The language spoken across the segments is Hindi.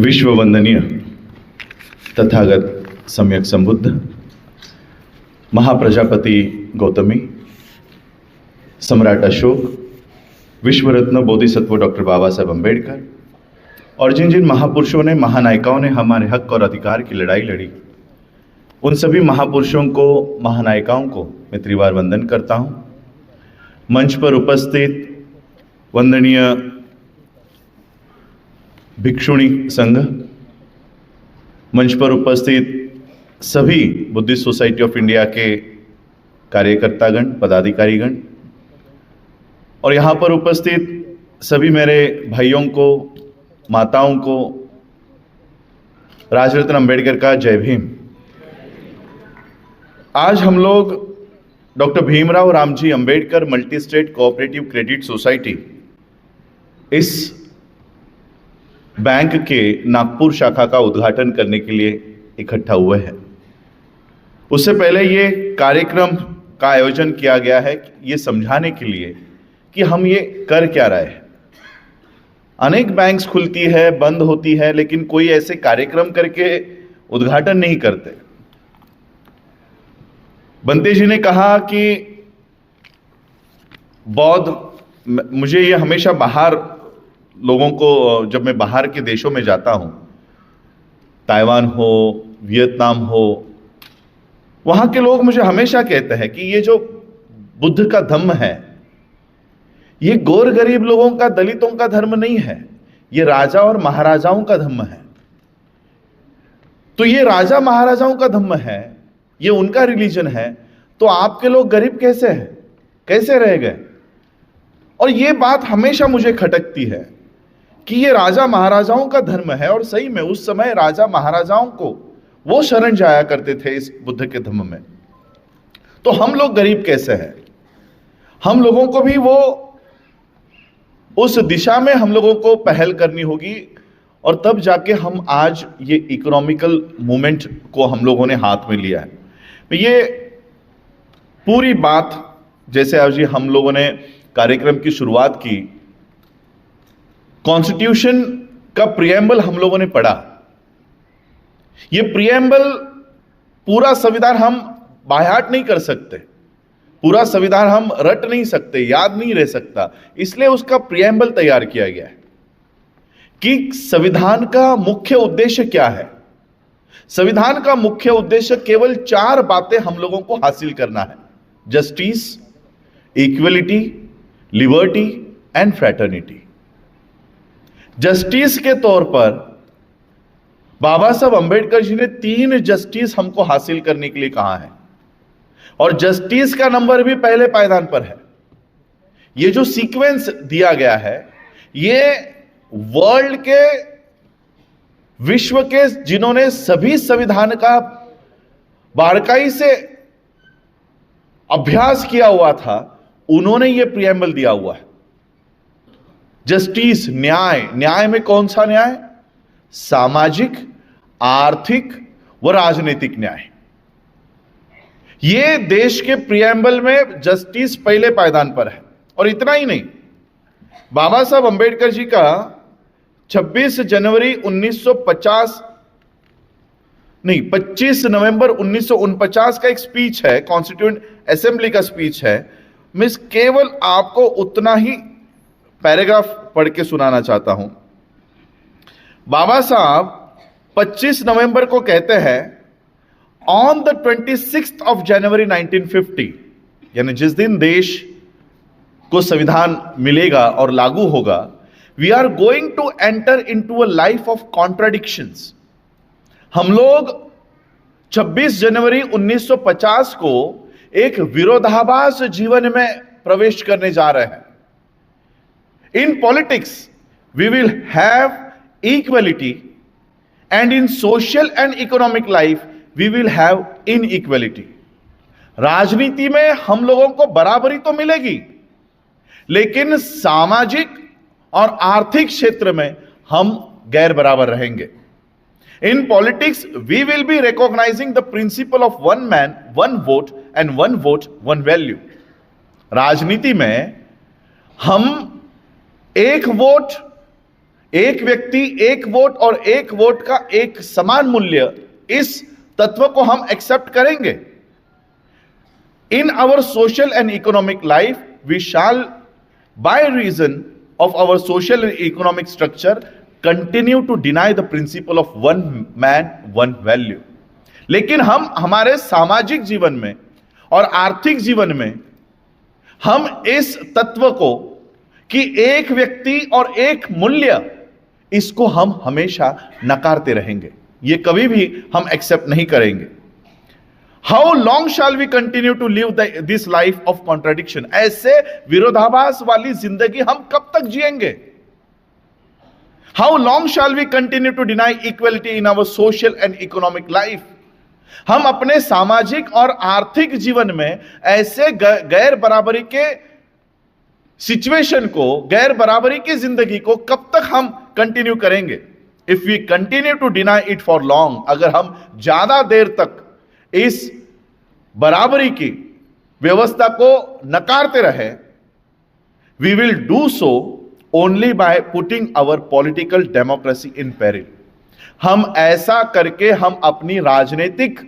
विश्व वंदनीय तथागत सम्यक संबुद्ध महाप्रजापति गौतमी, सम्राट अशोक, विश्व रत्न बोधिसत्व डॉक्टर बाबा साहब अम्बेडकर और जिन जिन महापुरुषों ने, महानायिकाओं ने हमारे हक और अधिकार की लड़ाई लड़ी, उन सभी महापुरुषों को, महानायिकाओं को मैं त्रिवार वंदन करता हूं। मंच पर उपस्थित वंदनीय भिक्षुणी संघ, मंच पर उपस्थित सभी बुद्धिस्ट सोसाइटी ऑफ इंडिया के कार्यकर्तागण, पदाधिकारीगण और यहाँ पर उपस्थित सभी मेरे भाइयों को, माताओं को राजरत्न अंबेडकर का जय भीम। आज हम लोग doctor Bhimrao Ramji Ambedkar multi state cooperative credit society, इस बैंक के नागपुर शाखा का उद्घाटन करने के लिए इकट्ठा हुए हैं। उससे पहले ये कार्यक्रम का आयोजन किया गया है ये समझाने के लिए कि हम ये कर क्या रहे हैं। अनेक बैंक्स खुलती है, बंद होती है, लेकिन कोई ऐसे कार्यक्रम करके उद्घाटन नहीं करते। बंते जी ने कहा कि मुझे ये हमेशा बाहर लोगों को, जब मैं बाहर के देशों में जाता हूं, ताइवान हो, वियतनाम हो, वहां के लोग मुझे हमेशा कहते हैं कि ये जो बुद्ध का धम्म है, ये गोर गरीब लोगों का, दलितों का धर्म नहीं है, ये राजा और महाराजाओं का धम्म है। तो ये राजा महाराजाओं का धम्म है, ये उनका रिलीजन है, तो आपके लोग गरीब कैसे हैं, कैसे रह गए? और ये बात हमेशा मुझे खटकती है कि ये राजा महाराजाओं का धर्म है, और सही में उस समय राजा महाराजाओं को वो शरण जाया करते थे इस बुद्ध के धम्म में। तो हम लोग गरीब कैसे हैं? हम लोगों को भी वो उस दिशा में हम लोगों को पहल करनी होगी, और तब जाके हम आज ये इकोनॉमिकल मूवमेंट को हम लोगों ने हाथ में लिया है। ये पूरी बात, जैसे आज ये हम लोगों ने कार्यक्रम की शुरुआत की, कॉन्स्टिट्यूशन का प्रिएम्बल हम लोगों ने पढ़ा। ये प्रिएम्बल, पूरा संविधान हम बायहार्ट नहीं कर सकते, पूरा संविधान हम रट नहीं सकते, याद नहीं रह सकता, इसलिए उसका प्रिएम्बल तैयार किया गया है कि संविधान का मुख्य उद्देश्य क्या है। संविधान का मुख्य उद्देश्य केवल 4 बातें हम लोगों को हासिल करना है: justice, equality, liberty and fraternity. Justice के तौर पर बाबा साहब अंबेडकर जी ने 3 जस्टिस हमको हासिल करने के लिए कहा है, और जस्टिस का नंबर भी पहले पायदान पर है। ये जो सीक्वेंस दिया गया है, ये वर्ल्ड के, विश्व के जिन्होंने सभी संविधान का बारीकाई से अभ्यास किया हुआ था, उन्होंने ये प्रिएम्बल दिया हुआ है। जस्टिस, न्याय, न्याय में कौन सा न्याय? सामाजिक, आर्थिक व राजनीतिक न्याय। ये देश के प्रिएम्बल में जस्टिस पहले पायदान पर है। और इतना ही नहीं, बाबा साहब अंबेडकर जी का 26 नवंबर 1949 का एक स्पीच है, कॉन्स्टिट्यूएंट असेंबली का स्पीच है। मैं केवल आपको उतना ही पैराग्राफ पढ़ के सुनाना चाहता हूं। बाबा साहब 25 नवंबर को कहते हैं, on the 26th of January 1950, यानी जिस दिन देश को संविधान मिलेगा और लागू होगा, we are going to enter into a life of contradictions. हम लोग 26 जनवरी 1950 को एक विरोधाभास जीवन में प्रवेश करने जा रहे हैं। In politics we will have equality, and in social and economic life we will have inequality. राजनीति में हम लोगों को बराबरी तो मिलेगी, लेकिन सामाजिक और आर्थिक क्षेत्र में हम गैर बराबर रहेंगे। In politics, we will be recognizing the principle of one man, one vote, and one vote, one value. राजनीति में हम एक वोट, एक व्यक्ति एक वोट और एक वोट का एक समान मूल्य, इस तत्व को हम एक्सेप्ट करेंगे। In our social and economic life we shall by reason of our social and economic structure continue to deny the principle of one man one value। लेकिन हम हमारे सामाजिक जीवन में और आर्थिक जीवन में हम इस तत्व को कि एक व्यक्ति और एक मूल्य, इसको हम हमेशा नकारते रहेंगे, ये कभी भी हम एक्सेप्ट नहीं करेंगे। How long shall we continue to live this life of contradiction, ऐसे विरोधाभास वाली जिंदगी हम कब तक जिएंगे? How long shall we continue to deny equality in our social and economic life, हम अपने सामाजिक और आर्थिक जीवन में ऐसे गैर बराबरी के सिचुएशन को, गैर बराबरी की जिंदगी को कब तक हम कंटिन्यू करेंगे? If we continue to deny it for long, अगर हम ज्यादा देर तक इस बराबरी की व्यवस्था को नकारते रहे, we will do so only by putting our political democracy in peril. हम ऐसा करके हम अपनी राजनीतिक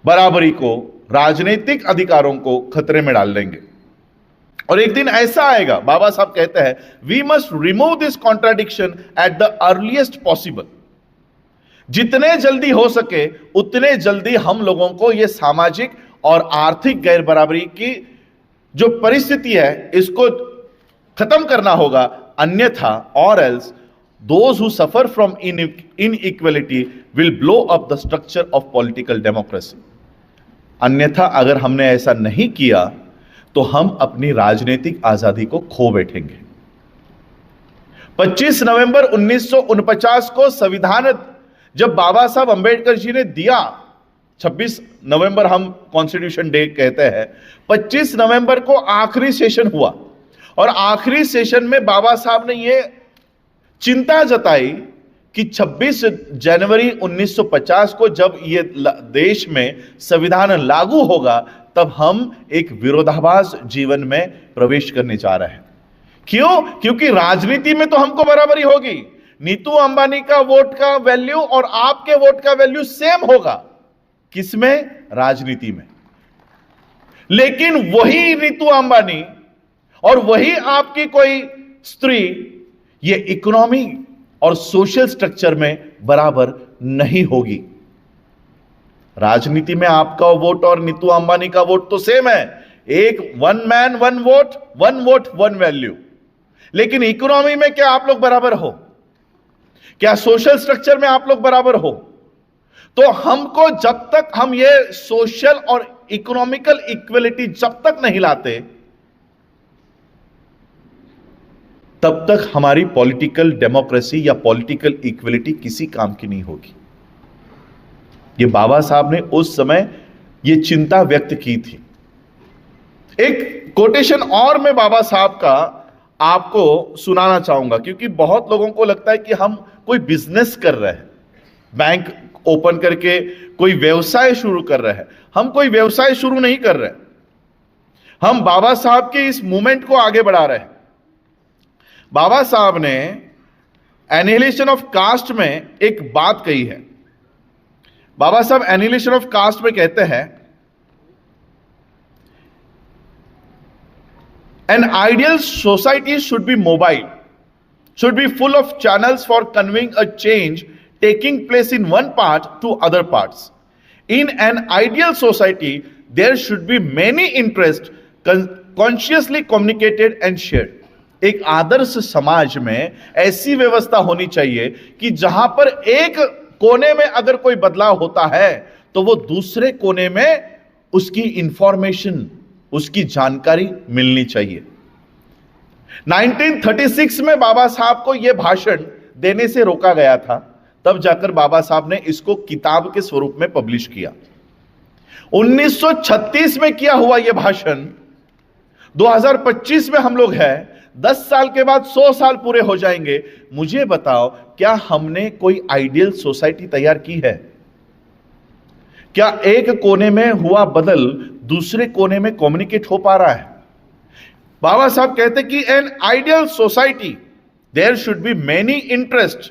बराबरी को, राजनीतिक अधिकारों को खतरे में डाल देंगे। और एक दिन ऐसा आएगा, बाबा साहब कहते हैं, we must remove this contradiction at the earliest possible. जितने जल्दी हो सके उतने जल्दी हम लोगों को यह सामाजिक और आर्थिक गैर बराबरी की जो परिस्थिति है, इसको खत्म करना होगा। अन्यथा, और else those who suffer from inequality will blow up the structure of political democracy. अन्यथा अगर हमने ऐसा नहीं किया तो हम अपनी राजनीतिक आजादी को खो बैठेंगे। 25 नवंबर 1949 को संविधान जब बाबा साहब अंबेडकर जी ने दिया, 26 नवंबर हम कॉन्स्टिट्यूशन डे कहते हैं, 25 नवंबर को आखिरी सेशन हुआ और आखिरी सेशन में बाबा साहब ने यह चिंता जताई कि 26 जनवरी 1950 को जब ये देश में संविधान लागू होगा, तब हम एक विरोधाभास जीवन में प्रवेश करने जा रहे हैं। क्यों? क्योंकि राजनीति में तो हमको बराबरी होगी। नीतू अंबानी का वोट का वैल्यू और आपके वोट का वैल्यू सेम होगा। किसमें? राजनीति में। लेकिन वही नीतू अंबानी और वही आपकी कोई स्त्री ये इकोनॉमी और सोशल स्ट्रक्चर में बराबर नहीं होगी। राजनीति में आपका वोट और नीतू अंबानी का वोट तो सेम है, एक one man one vote one value. लेकिन इकोनॉमी में क्या आप लोग बराबर हो? क्या सोशल स्ट्रक्चर में आप लोग बराबर हो? तो हमको जब तक हम ये सोशल और इकोनॉमिकल इक्वलिटी जब तक नहीं लाते, तब तक हमारी पॉलिटिकल डेमोक्रेसी या पॉलिटिकल इक्वलिटी किसी काम की नहीं होगी। ये बाबा साहब ने उस समय ये चिंता व्यक्त की थी। एक कोटेशन और मैं बाबा साहब का आपको सुनाना चाहूंगा, क्योंकि बहुत लोगों को लगता है कि हम कोई बिजनेस कर रहे हैं, बैंक ओपन करके कोई व्यवसाय शुरू कर रहे हैं। हम कोई व्यवसाय शुरू नहीं कर रहे, हम बाबा साहब के इस मूवमेंट को आगे बढ़ा रहे हैं। बाबा साहब ने एनिहिलेशन ऑफ कास्ट में एक बात कही है। बाबा साहब एनिहिलेशन ऑफ कास्ट में कहते हैं, an ideal society should be mobile, should be full of channels for conveying a change taking place in one part to other parts. In an ideal society, there should be many interests consciously communicated and shared. एक आदर्श समाज में ऐसी व्यवस्था होनी चाहिए कि जहां पर एक कोने में अगर कोई बदलाव होता है तो वो दूसरे कोने में उसकी इंफॉर्मेशन, उसकी जानकारी मिलनी चाहिए। 1936 में बाबा साहब को यह भाषण देने से रोका गया था, तब जाकर बाबा साहब ने इसको किताब के स्वरूप में पब्लिश किया। 1936 में किया हुआ यह भाषण 2025 में हम लोग हैं, 10 साल के बाद 100 साल पूरे हो जाएंगे। मुझे बताओ, क्या हमने कोई आइडियल सोसाइटी तैयार की है? क्या एक कोने में हुआ बदल दूसरे कोने में कम्युनिकेट हो पा रहा है? बाबा साहब कहते कि an ideal society There should be many interests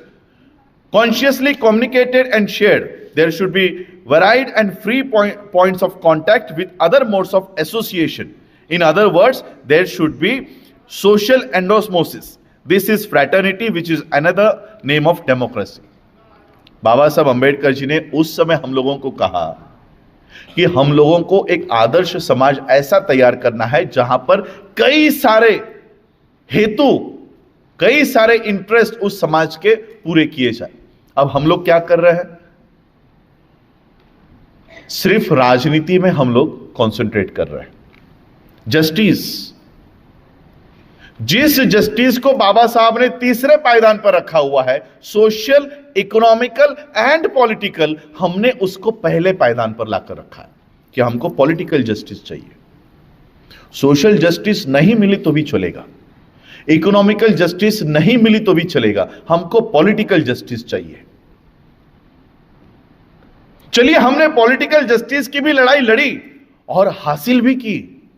consciously communicated and shared. There should be varied and free points of contact with other modes of association. In other words, there should be social endosmosis. This is fraternity, which is another name of democracy. बाबा साहब अंबेडकर जी ने उस समय हम लोगों को कहा कि हम लोगों को एक आदर्श समाज ऐसा तैयार करना है जहां पर कई सारे हेतु, कई सारे इंटरेस्ट उस समाज के पूरे किए जाए। अब हम लोग क्या कर रहे हैं? सिर्फ राजनीति में हम लोग कंसंट्रेट कर रहे हैं। जस्टिस, जिस जस्टिस को बाबा साहब ने तीसरे पायदान पर रखा हुआ है, सोशल, इकोनॉमिकल एंड पॉलिटिकल, हमने उसको पहले पायदान पर लाकर रखा है कि हमको पॉलिटिकल जस्टिस चाहिए। सोशल जस्टिस नहीं मिली तो भी चलेगा, इकोनॉमिकल जस्टिस नहीं मिली तो भी चलेगा, हमको पॉलिटिकल जस्टिस चाहिए। चलिए, हमने पॉलिटिकल जस्टिस की भी लड़ाई लड़ी और हासिल भी की,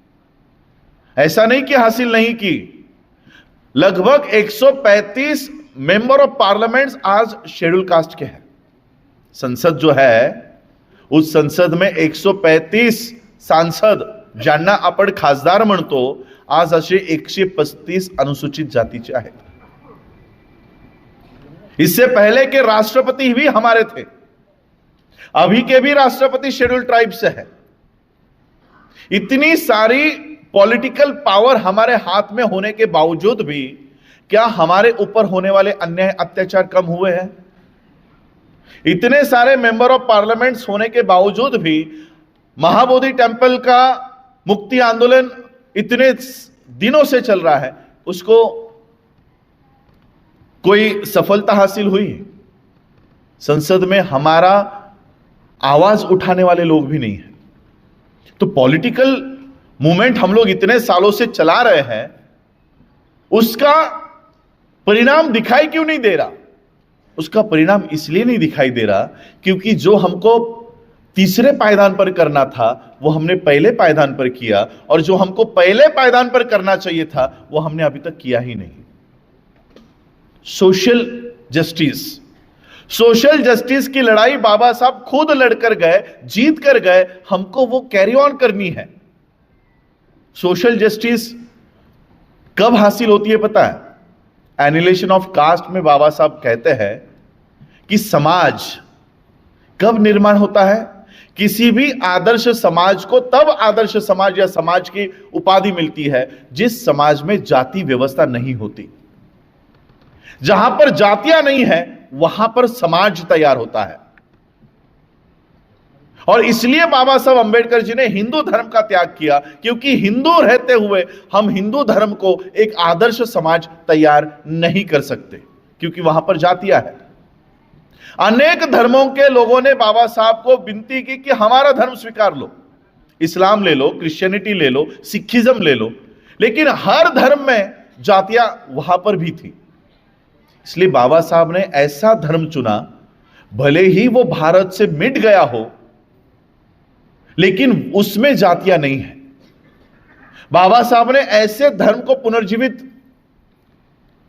ऐसा नहीं कि हासिल नहीं की। लगभग 135 मेंबर ऑफ पार्लियामेंट्स आज शेड्यूल कास्ट के हैं। संसद जो है, उस संसद में 135 सांसद, ज्यांना आपण खासदार म्हणतो, आज असे 135 अनुसूचित जातीचे आहेत। इससे पहले के राष्ट्रपति भी हमारे थे, अभी के भी राष्ट्रपति शेड्यूल ट्राइब से है। इतनी सारी पॉलिटिकल पावर हमारे हाथ में होने के बावजूद भी क्या हमारे ऊपर होने वाले अन्याय अत्याचार कम हुए हैं? इतने सारे मेंबर ऑफ पार्लियामेंट्स होने के बावजूद भी महाबोधि टेंपल का मुक्ति आंदोलन इतने दिनों से चल रहा है, उसको कोई सफलता हासिल हुई? संसद में हमारा आवाज उठाने वाले लोग भी नहीं है। तो पॉलिटिकल मूवमेंट हम लोग इतने सालों से चला रहे हैं, उसका परिणाम दिखाई क्यों नहीं दे रहा? उसका परिणाम इसलिए नहीं दिखाई दे रहा क्योंकि जो हमको तीसरे पायदान पर करना था वो हमने पहले पायदान पर किया, और जो हमको पहले पायदान पर करना चाहिए था वो हमने अभी तक किया ही नहीं। सोशल जस्टिस, सोशल जस्टिस की लड़ाई बाबा साहब खुद लड़कर गए, जीत कर गए, हमको वो कैरी ऑन करनी है। सोशल जस्टिस कब हासिल होती है पता है? एनिहिलेशन ऑफ कास्ट में बाबा साहब कहते हैं कि समाज कब निर्माण होता है? किसी भी आदर्श समाज को तब आदर्श समाज या समाज की उपाधि मिलती है जिस समाज में जाति व्यवस्था नहीं होती। जहां पर जातियां नहीं है वहां पर समाज तैयार होता है। और इसलिए बाबा साहब अंबेडकर जी ने हिंदू धर्म का त्याग किया, क्योंकि हिंदू रहते हुए हम हिंदू धर्म को एक आदर्श समाज तैयार नहीं कर सकते, क्योंकि वहां पर जातियां है। अनेक धर्मों के लोगों ने बाबा साहब को विनती की कि हमारा धर्म स्वीकार लो, इस्लाम ले लो, क्रिश्चियनिटी ले लो, सिखिज्म ले लो, लेकिन हर धर्म में जातियां वहां पर भी थी। इसलिए बाबा साहब ने ऐसा धर्म चुना, भले ही वो भारत से मिट गया हो, लेकिन उसमें जातियां नहीं है। बाबा साहब ने ऐसे धर्म को पुनर्जीवित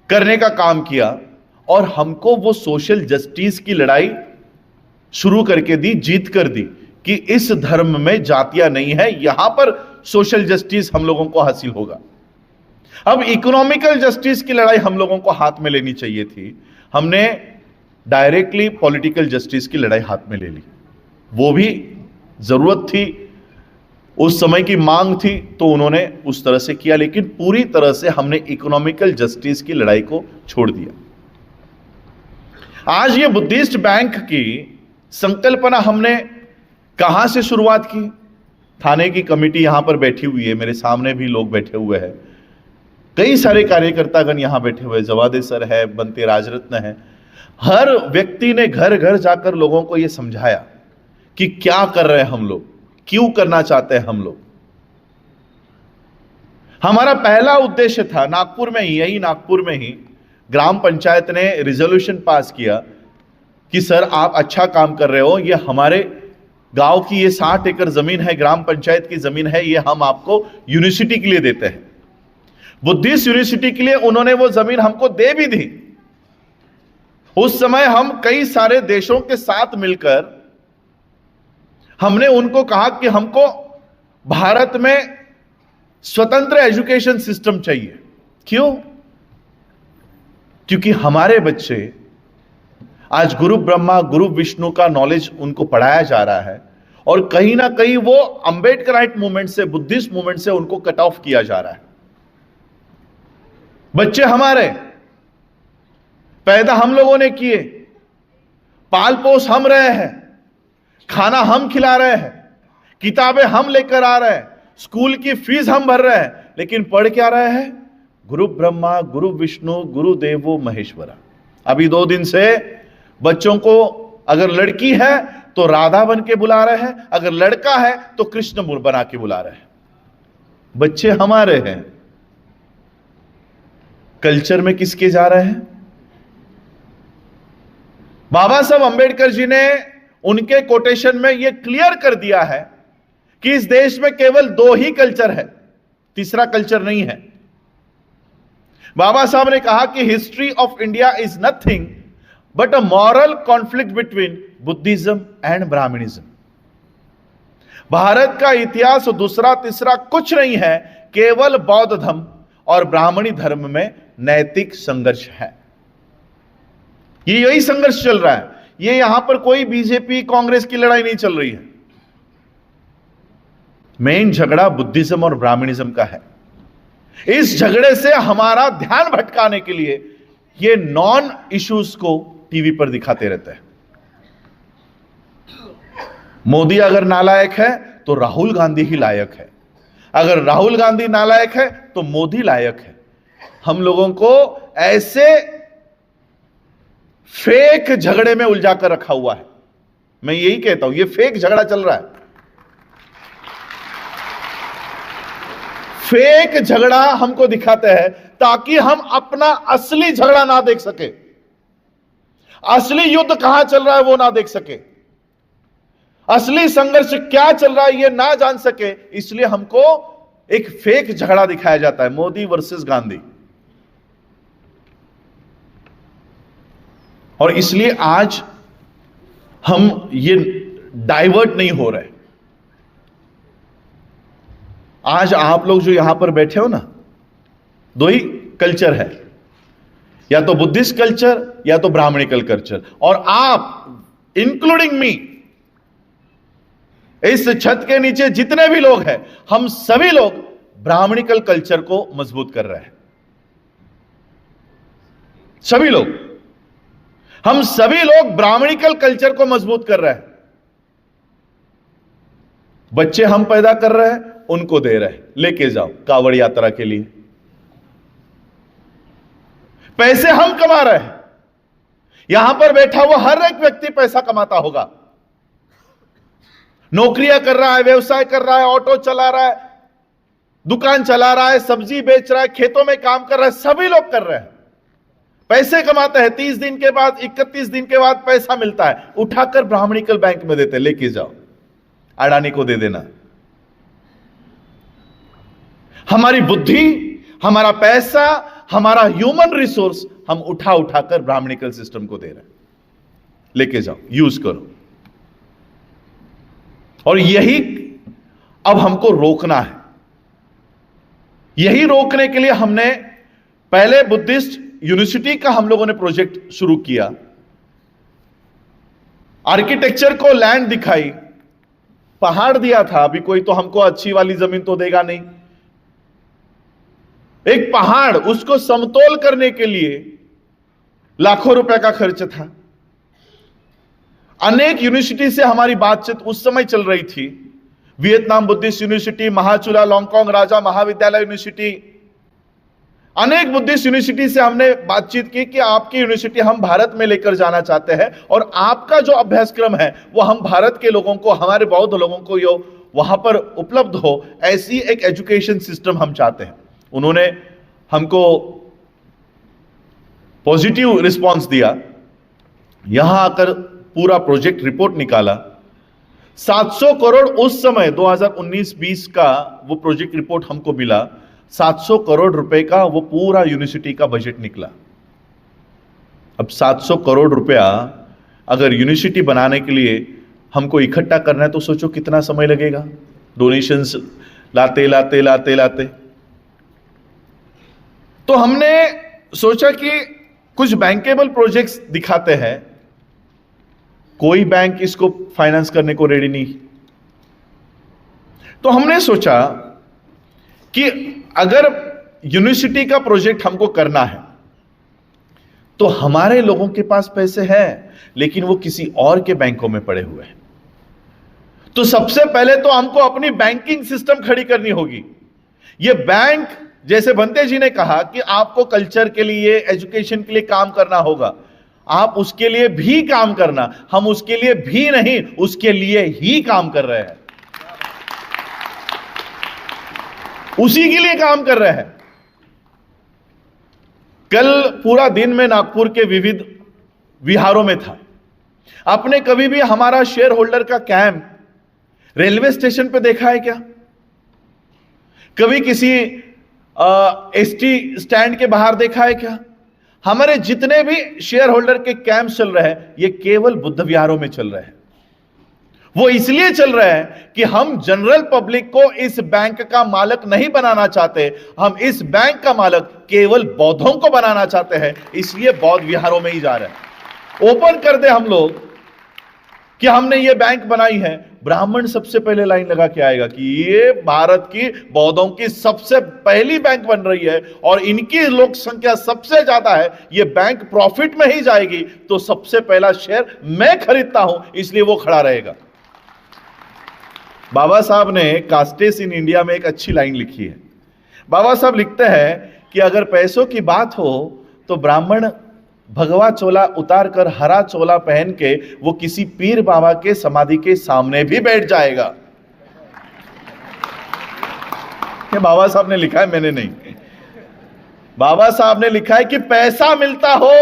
करने का काम किया और हमको वो सोशल जस्टिस की लड़ाई शुरू करके दी, जीत कर दी कि इस धर्म में जातियां नहीं है, यहां पर सोशल जस्टिस हम लोगों को हासिल होगा। अब इकोनॉमिकल जस्टिस की लड़ाई हम लोगों को हाथ में लेनी चाहिए थी, हमने डायरेक्टली पॉलिटिकल जस्टिस की लड़ाई हाथ में ले ली। वो भी जरूरत थी, उस समय की मांग थी, तो उन्होंने उस तरह से किया, लेकिन पूरी तरह से हमने इकोनॉमिकल जस्टिस की लड़ाई को छोड़ दिया। आज ये बुद्धिस्ट बैंक की संकल्पना हमने कहां से शुरुआत की? थाने की कमेटी यहां पर बैठी हुई है, मेरे सामने भी लोग बैठे हुए हैं, कई सारे कार्यकर्तागण यहां बैठे हुए, जवादे सर है, बनते राजरत्न है। हर व्यक्ति ने घर घर जाकर लोगों को यह समझाया कि क्या कर रहे हैं हम लोग, क्यों करना चाहते हैं हम लोग। हमारा पहला उद्देश्य था, नागपुर में ही, यही नागपुर में ही ग्राम पंचायत ने रिजोल्यूशन पास किया कि सर आप अच्छा काम कर रहे हो, ये हमारे गांव की ये 60 एकड़ जमीन है, ग्राम पंचायत की जमीन है, ये हम आपको यूनिवर्सिटी के लिए देते हैं। बुद्धिस्ट यूनिवर्सिटी के लिए उन्होंने वो जमीन हमको दे भी दी। उस समय हम कई सारे देशों के साथ मिलकर हमने उनको कहा कि हमको भारत में स्वतंत्र एजुकेशन सिस्टम चाहिए। क्यों? क्योंकि हमारे बच्चे आज गुरु ब्रह्मा गुरु विष्णु का नॉलेज उनको पढ़ाया जा रहा है और कहीं ना कहीं वो अंबेडकराइट मूवमेंट से, बुद्धिस्ट मूवमेंट से उनको कट ऑफ किया जा रहा है। बच्चे हमारे पैदा हम लोगों ने किए, पाल पोस हम रहे हैं, खाना हम खिला रहे हैं, किताबें हम लेकर आ रहे हैं, स्कूल की फीस हम भर रहे हैं, लेकिन पढ़ क्या रहे हैं? गुरु ब्रह्मा गुरु विष्णु गुरु देवो महेश्वरा। अभी 2 दिन से बच्चों को अगर लड़की है तो राधा बन के बुला रहे हैं, अगर लड़का है तो कृष्ण बना के बुला रहे हैं। बच्चे हमारे हैं, कल्चर में किसके जा रहे हैं? बाबा साहब अंबेडकर जी ने उनके कोटेशन में यह क्लियर कर दिया है कि इस देश में केवल 2 ही कल्चर है, तीसरा कल्चर नहीं है। बाबा साहब ने कहा कि history of India is nothing but a moral conflict between Buddhism and Brahmanism. Bharat का इतिहास दूसरा तीसरा कुछ नहीं है, केवल बौद्ध धर्म और ब्राह्मणी धर्म में नैतिक संघर्ष है। ये यही संघर्ष चल रहा है। ये यहां पर कोई बीजेपी कांग्रेस की लड़ाई नहीं चल रही है। मेन झगड़ा बुद्धिज्म और ब्राह्मणिज्म का है। इस झगड़े से हमारा ध्यान भटकाने के लिए ये नॉन इश्यूज को टीवी पर दिखाते रहते हैं। मोदी अगर नालायक है तो राहुल गांधी ही लायक है, अगर राहुल गांधी नालायक है तो मोदी लायक है। हम लोगों को ऐसे फेक झगड़े में उलझा कर रखा हुआ है। मैं यही कहता हूं, ये फेक झगड़ा चल रहा है। फेक झगड़ा हमको दिखाते हैं ताकि हम अपना असली झगड़ा ना देख सके, असली युद्ध कहां चल रहा है वो ना देख सके, असली संघर्ष क्या चल रहा है ये ना जान सके। इसलिए हमको एक फेक झगड़ा दिखाया जाता है, मोदी वर्सेस गांधी। और इसलिए आज हम ये डाइवर्ट नहीं हो रहे। आज आप लोग जो यहां पर बैठे हो ना, 2 ही कल्चर है, या तो बुद्धिस्ट कल्चर या तो ब्राह्मणिकल कल्चर। और आप इंक्लूडिंग मी, इस छत के नीचे जितने भी लोग हैं, हम सभी लोग ब्राह्मणिकल कल्चर को मजबूत कर रहे हैं। सभी लोग, हम सभी लोग ब्राह्मणिकल कल्चर को मजबूत कर रहे हैं। बच्चे हम पैदा कर रहे हैं, उनको दे रहे हैं, लेके जाओ कांवड़ यात्रा के लिए। पैसे हम कमा रहे हैं। यहां पर बैठा हुआ हर एक व्यक्ति पैसा कमाता होगा, नौकरियां कर रहा है, व्यवसाय कर रहा है, ऑटो चला रहा है, दुकान चला रहा है, सब्जी बेच रहा है, खेतों में काम कर रहा है, सभी लोग कर रहे हैं, पैसे कमाते हैं। 30 दिन के बाद, 31 दिन के बाद पैसा मिलता है, उठाकर ब्राह्मणिकल बैंक में देते, लेके जाओ, अडानी को दे देना। हमारी बुद्धि, हमारा पैसा, हमारा ह्यूमन रिसोर्स हम उठा उठाकर ब्राह्मणिकल सिस्टम को दे रहे हैं, लेके जाओ, यूज करो। और यही अब हमको रोकना है। यही रोकने के लिए हमने पहले बुद्धिस्ट यूनिवर्सिटी का हम लोगों ने प्रोजेक्ट शुरू किया। आर्किटेक्चर को लैंड दिखाई, पहाड़ दिया था, अभी कोई तो हमको अच्छी वाली जमीन तो देगा नहीं। एक पहाड़, उसको समतोल करने के लिए लाखों रुपए का खर्च था। अनेक यूनिवर्सिटी से हमारी बातचीत उस समय चल रही थी, वियतनाम बुद्धिस्ट यूनिवर्सिटी, महाचुला लॉन्गकोंग राजा महाविद्यालय यूनिवर्सिटी, अनेक बुद्धिस्ट यूनिवर्सिटी से हमने बातचीत की कि आपकी यूनिवर्सिटी हम भारत में लेकर जाना चाहते हैं और आपका जो अभ्यासक्रम है वो हम भारत के लोगों को, हमारे बौद्ध लोगों को यो वहां पर उपलब्ध हो, ऐसी एक एजुकेशन सिस्टम हम चाहते हैं। उन्होंने हमको पॉजिटिव रिस्पांस दिया। यहां आकर पूरा प्रोजेक्ट रिपोर्ट निकाला। 700 करोड़ उस समय 2019-20 का वो प्रोजेक्ट रिपोर्ट हमको मिला। 700 करोड़ रुपए का वो पूरा यूनिवर्सिटी का बजट निकला। अब 700 करोड़ रुपया अगर यूनिवर्सिटी बनाने के लिए हमको इकट्ठा करना है तो सोचो कितना समय लगेगा, डोनेशंस लाते लाते लाते लाते। तो हमने सोचा कि कुछ बैंकेबल प्रोजेक्ट्स दिखाते हैं। कोई बैंक इसको फाइनेंस करने को रेडी नहीं। तो हमने सोचा कि अगर यूनिवर्सिटी का प्रोजेक्ट हमको करना है तो हमारे लोगों के पास पैसे हैं लेकिन वो किसी और के बैंकों में पड़े हुए हैं। तो सबसे पहले तो हमको अपनी बैंकिंग सिस्टम खड़ी करनी होगी। ये बैंक, जैसे बंते जी ने कहा कि आपको कल्चर के लिए, एजुकेशन के लिए काम करना होगा, आप उसके लिए भी काम करना। हम उसके लिए भी नहीं, उसके लिए ही काम कर रहे हैं, उसी के लिए काम कर रहे हैं। कल पूरा दिन में नागपुर के विविध विहारों में था। आपने कभी भी हमारा शेयर होल्डर का कैंप रेलवे स्टेशन पे देखा है क्या? कभी किसी एसटी स्टैंड के बाहर देखा है क्या? हमारे जितने भी शेयर होल्डर के कैंप चल रहे हैं ये केवल बुद्ध विहारों में चल रहे हैं। वो इसलिए चल रहे हैं कि हम जनरल पब्लिक को इस बैंक का मालिक नहीं बनाना चाहते, हम इस बैंक का मालिक केवल बौद्धों को बनाना चाहते हैं, इसलिए बौद्ध विहारों में ही जा रहे हैं। ओपन कर दे हम लोग कि हमने ये बैंक बनाई है, ब्राह्मण सबसे पहले लाइन लगा के आएगा कि ये भारत की बौद्धों की सबसे पहली बैंक बन रही है और इनकी लोक संख्या सबसे ज्यादा है, ये बैंक प्रॉफिट में ही जाएगी, तो सबसे पहला शेयर मैं खरीदता हूं, इसलिए वो खड़ा रहेगा। बाबा साहब ने कास्टेस इन इंडिया में एक अच्छी लाइन लिखी है। बाबा साहब लिखते हैं कि अगर पैसों की बात हो तो ब्राह्मण भगवा चोला उतार कर हरा चोला पहन के वो किसी पीर बाबा के समाधि के सामने भी बैठ जाएगा। ये बाबा साहब ने लिखा है, मैंने नहीं। बाबा साहब ने लिखा है कि पैसा मिलता हो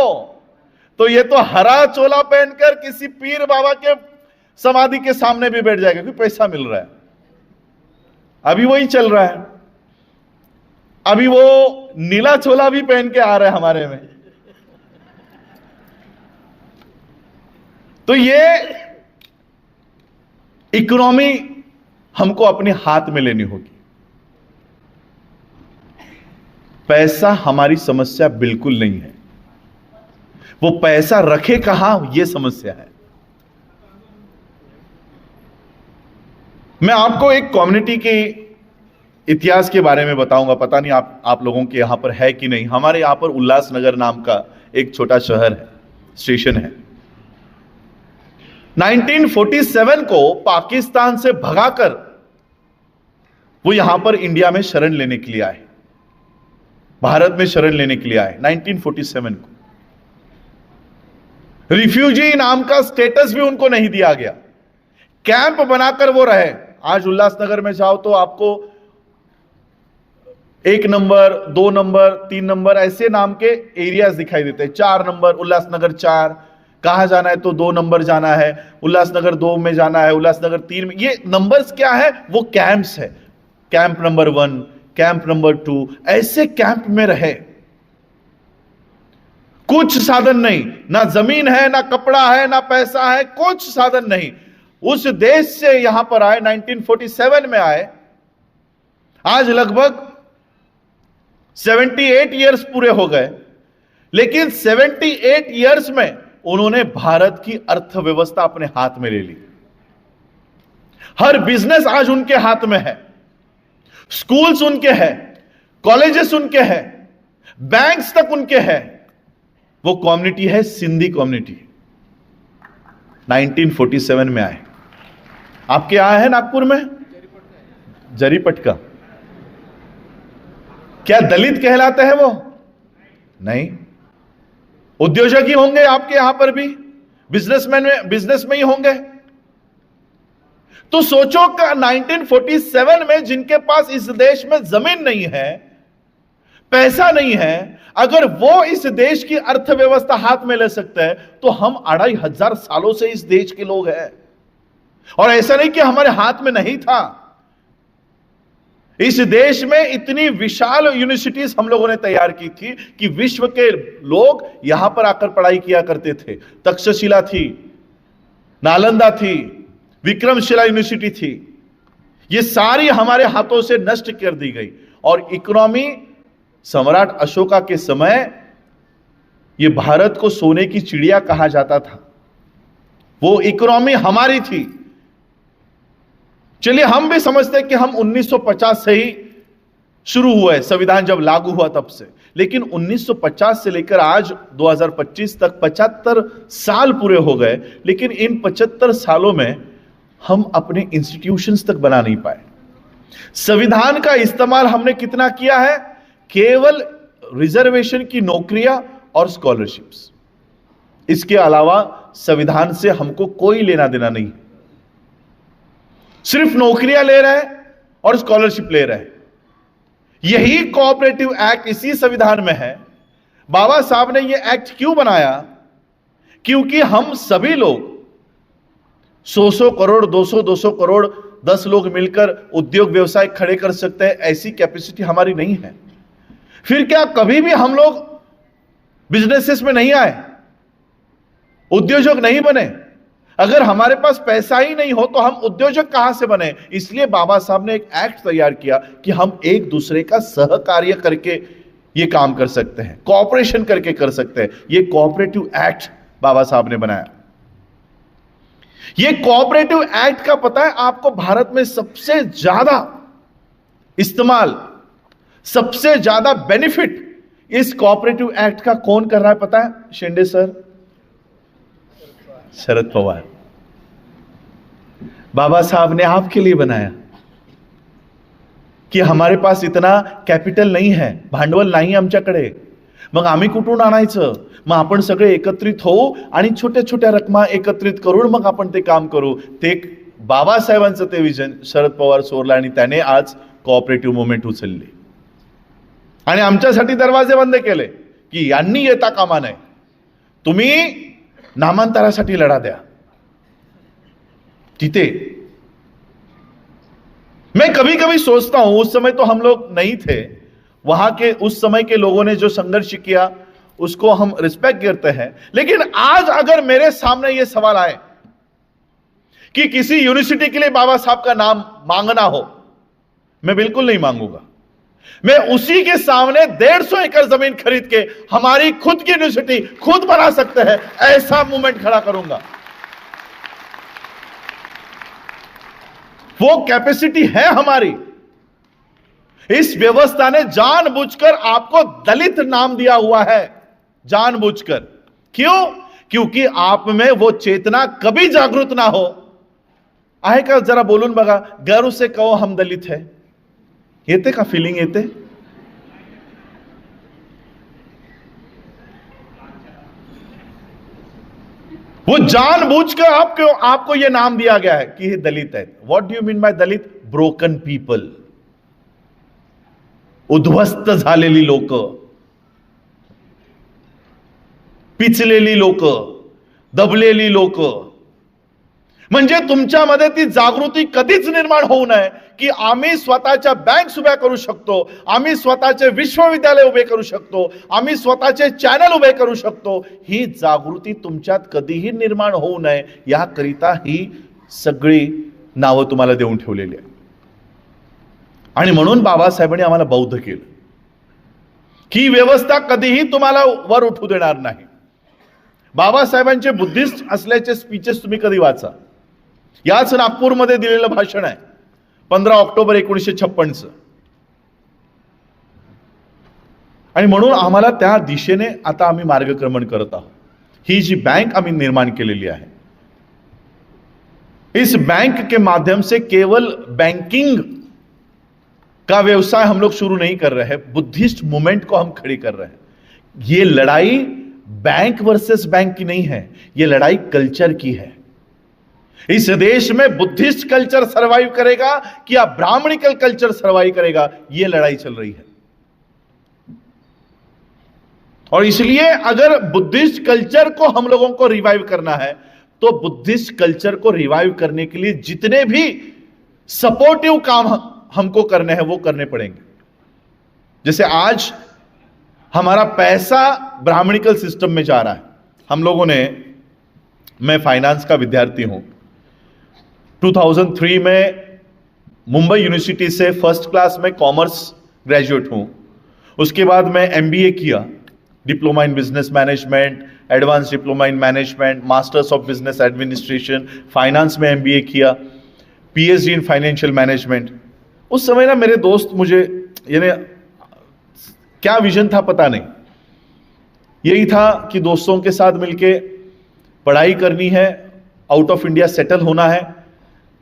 तो ये तो हरा चोला पहनकर किसी पीर बाबा के समाधि के सामने भी बैठ जाएगा, क्योंकि पैसा मिल रहा है। अभी वही चल रहा है। अभी वो नीला चोला भी पहन के आ रहा है हमारे में। तो ये इकोनॉमी हमको अपने हाथ में लेनी होगी। पैसा हमारी समस्या बिल्कुल नहीं है, वो पैसा रखे कहां ये समस्या है। मैं आपको एक कम्युनिटी के इतिहास के बारे में बताऊंगा, पता नहीं आप लोगों के यहां पर है कि नहीं। हमारे यहां पर उल्लासनगर नाम का एक छोटा शहर है, स्टेशन है। 1947 को पाकिस्तान से भगाकर वो यहां पर इंडिया में शरण लेने के लिए आए, भारत में शरण लेने के लिए आए 1947 को। रिफ्यूजी नाम का स्टेटस भी उनको नहीं दिया गया, कैंप बनाकर वो रहे। आज उल्लासनगर में जाओ तो आपको 1 नंबर, 2 नंबर, 3 नंबर ऐसे नाम के एरियाज दिखाई देते हैं। 4 नंबर उल्लासनगर 4, कहां जाना है तो 2 नंबर जाना है, उल्लासनगर 2 में जाना है, उल्लासनगर 3 में। ये नंबर्स क्या है? वो कैंप्स है। कैंप नंबर 1, कैंप नंबर 2, ऐसे कैंप में रहे। कुछ साधन नहीं, ना जमीन है, ना कपड़ा है, ना पैसा है, कुछ साधन नहीं। उस देश से यहां पर आए, 1947 में आए। आज लगभग 78 इयर्स पूरे हो गए, लेकिन 78 इयर्स में उन्होंने भारत की अर्थव्यवस्था अपने हाथ में ले ली। हर बिजनेस आज उनके हाथ में है, स्कूल्स उनके हैं, कॉलेजेस उनके हैं, बैंक्स तक उनके हैं। वो कम्युनिटी है सिंधी कम्युनिटी। 1947 में आए। आपके यहां है नागपुर में जरीपटका। क्या दलित कहलाते हैं वो? नहीं। उद्योजक ही होंगे आपके यहां पर भी, बिजनेसमैन में, बिजनेस में ही होंगे। तो सोचो का 1947 में जिनके पास इस देश में जमीन नहीं है, पैसा नहीं है, अगर वो इस देश की अर्थव्यवस्था हाथ में ले सकते हैं तो हम 2500 सालों से इस देश के लोग हैं। और ऐसा नहीं कि हमारे हाथ में नहीं था। इस देश में इतनी विशाल यूनिवर्सिटीज हम लोगों ने तैयार की थी कि विश्व के लोग यहां पर आकर पढ़ाई किया करते थे। तक्षशिला थी, नालंदा थी, विक्रमशिला यूनिवर्सिटी थी। ये सारी हमारे हाथों से नष्ट कर दी गई। और इकोनॉमी सम्राट अशोका के समय ये भारत को सोने की चिड़िया कहा जाता था। वो इकोनॉमी हमारी थी। चलिए हम भी समझते हैं कि हम 1950 से ही शुरू हुआ है, संविधान जब लागू हुआ तब से, लेकिन 1950 से लेकर आज 2025 तक 75 साल पूरे हो गए। लेकिन इन 75 सालों में हम अपने इंस्टीट्यूशंस तक बना नहीं पाए। संविधान का इस्तेमाल हमने कितना किया है? केवल रिजर्वेशन की नौकरियां और स्कॉलरशिप्स। इसके अलावा संविधान से हमको कोई लेना देना नहीं। सिर्फ नौकरियां ले रहे हैं और स्कॉलरशिप ले रहे हैं। यही कोऑपरेटिव एक्ट इसी संविधान में है। बाबा साहब ने यह एक्ट क्यों बनाया? क्योंकि हम सभी लोग 100 करोड़ 200 करोड़ 10 लोग मिलकर उद्योग व्यवसाय खड़े कर सकते हैं, ऐसी कैपेसिटी हमारी नहीं है। फिर क्या कभी भी हम लोग बिजनेसेस में नहीं आए, उद्योजक नहीं बने? अगर हमारे पास पैसा ही नहीं हो तो हम उद्योजक कहां से बने? इसलिए बाबा साहब ने एक एक्ट तैयार किया कि हम एक दूसरे का सहकार्य करके ये काम कर सकते हैं, कोऑपरेशन करके कर सकते हैं। ये कोऑपरेटिव एक्ट बाबा साहब ने बनाया। ये कोऑपरेटिव एक्ट का पता है आपको, भारत में सबसे ज्यादा इस्तेमाल, सबसे ज्यादा बेनिफिट इस कोऑपरेटिव एक्ट का कौन कर रहा है पता है? शिंदे सर, शरद पवार। बाबा साहब ने आपके लिए बनाया की हमारे पास इतना कॅपिटल नाही है, भांडवल नाही आमच्याकडे, मग आम्ही कुठून आणायचं? मग आपण सगळे एकत्रित होऊ आणि छोट्या छोट्या रकमा एकत्रित करून मग आपण ते काम करू। ते बाबासाहेबांचं ते विजन शरद पवार सोरला आणि त्याने आज कोऑपरेटिव्ह मुवमेंट उचलली आणि आमच्यासाठी दरवाजे बंद केले की यांनी येता कामा नये, तुम्ही नामांतरासाठी लढा द्या तिथे। मैं कभी कभी सोचता हूं, उस समय तो हम लोग नहीं थे, वहां के उस समय के लोगों ने जो संघर्ष किया उसको हम रिस्पेक्ट करते हैं। लेकिन आज अगर मेरे सामने यह सवाल आए कि किसी यूनिवर्सिटी के लिए बाबा साहब का नाम मांगना हो, मैं बिल्कुल नहीं मांगूंगा। मैं उसी के सामने 150 एकड़ जमीन खरीद के हमारी खुद की यूनिवर्सिटी खुद बना सकते हैं, ऐसा मूवमेंट खड़ा करूंगा। वो कैपेसिटी है हमारी। इस व्यवस्था ने जानबूझकर आपको दलित नाम दिया हुआ है, जानबूझकर। क्यों? क्योंकि आप में वो चेतना कभी जागृत ना हो। आहे का? जरा बोलून बघा, गर्व से कहो हम दलित है, येते का फीलिंग? येते? वो जानबूझकर आपको यह नाम दिया गया है कि ये दलित है। What do you mean by Dalit? Broken people, उद्ध्वस्त झालेली लोक, पिचलेली लोक, दबलेली लोक। म्हणजे तुमच्यामध्ये ती जागृती कधीच निर्माण होऊ नये की आम्ही स्वतःच्या बँक उभ्या करू शकतो, आम्ही स्वतःचे विश्वविद्यालय उभे करू शकतो, आम्ही स्वतःचे चॅनल उभे करू शकतो। ही जागृती तुमच्यात कधीही निर्माण होऊ नये याकरिता ही सगळी नावं तुम्हाला देऊन ठेवलेली आहे। आणि म्हणून बाबासाहेबांनी आम्हाला बौद्ध केलं की व्यवस्था कधीही तुम्हाला वर उठू देणार नाही। बाबासाहेबांचे बुद्धिस्ट असल्याचे स्पीचेस तुम्ही कधी वाचा। याच नागपूरमध्ये दिलेलं भाषण आहे 15 ऑक्टोबर 1956 आणि म्हणून आम्हाला त्या दिशेने आता आम्ही मार्गक्रमण करत आहोत। ही जी बैंक आम्ही निर्माण केलेली आहे, इस बैंक के माध्यम से केवल बैंकिंग का व्यवसाय हम लोग शुरू नहीं कर रहे हैं, बुद्धिस्ट मूवमेंट को हम खड़ी कर रहे हैं। ये लड़ाई बैंक वर्सेस बैंक की नहीं है, ये लड़ाई कल्चर की है। इस देश में बुद्धिस्ट कल्चर सर्वाइव करेगा कि या ब्राह्मणिकल कल्चर सर्वाइव करेगा, ये लड़ाई चल रही है। और इसलिए अगर बुद्धिस्ट कल्चर को हम लोगों को रिवाइव करना है तो बुद्धिस्ट कल्चर को रिवाइव करने के लिए जितने भी सपोर्टिव काम हमको करने हैं वो करने पड़ेंगे। जैसे आज हमारा पैसा ब्राह्मणिकल सिस्टम में जा रहा है। हम लोगों ने, मैं फाइनेंस का विद्यार्थी हूं, 2003 में मुंबई यूनिवर्सिटी से फर्स्ट क्लास में कॉमर्स ग्रेजुएट हूं। उसके बाद मैं एमबीए किया, diploma in business management, advance diploma in management, masters of business administration, finance में एमबीए किया, पीएचडी इन फाइनेंशियल मैनेजमेंट। उस समय ना मेरे दोस्त मुझे, यानी क्या विजन था पता नहीं, यही था कि दोस्तों के साथ मिलके पढ़ाई करनी है, आउट ऑफ इंडिया सेटल होना है,